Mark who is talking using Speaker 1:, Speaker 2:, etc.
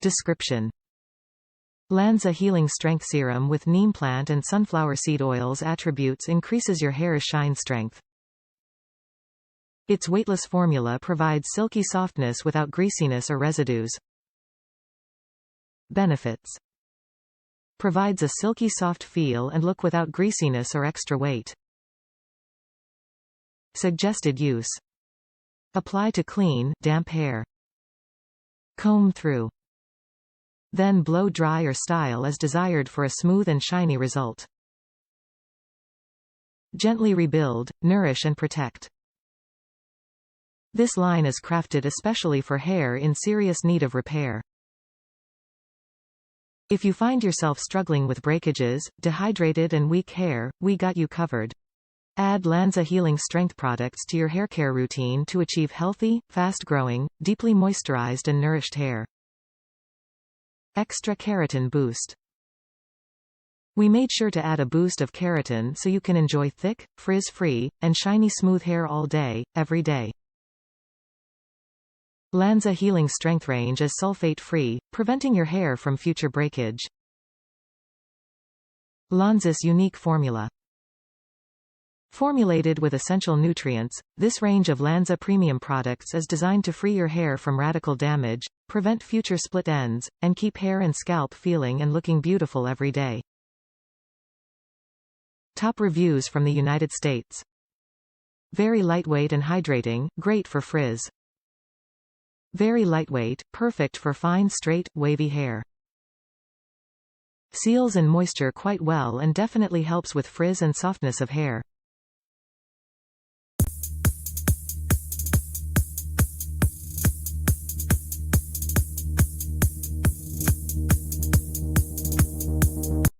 Speaker 1: Description: ANZA Healing Strength Serum with Neem Plant and Sunflower Seed Oils attributes increases your hair's shine strength. Its weightless formula provides silky softness without greasiness or residues. Benefits: provides a silky soft feel and look without greasiness or extra weight. Suggested use: apply to clean, damp hair. Comb through. Then blow dry or style as desired for a smooth and shiny result. Gently rebuild, nourish and protect. This line is crafted especially for hair in serious need of repair. If you find yourself struggling with breakages, dehydrated and weak hair, we got you covered. Add ANZA Healing Strength products to your hair care routine to achieve healthy, fast-growing, deeply moisturized and nourished hair. Extra Keratin Boost. We made sure to add a boost of keratin so you can enjoy thick, frizz-free, and shiny smooth hair all day, every day. ANZA Healing Strength range is sulfate-free, preventing your hair from future breakage. ANZA's unique formula. Formulated with essential nutrients, this range of ANZA premium products is designed to free your hair from radical damage, prevent future split ends, and keep hair and scalp feeling and looking beautiful every day. Top reviews from the United States. Very lightweight and hydrating, great for frizz. Very lightweight, perfect for fine straight, wavy hair. Seals in moisture quite well and definitely helps with frizz and softness of hair.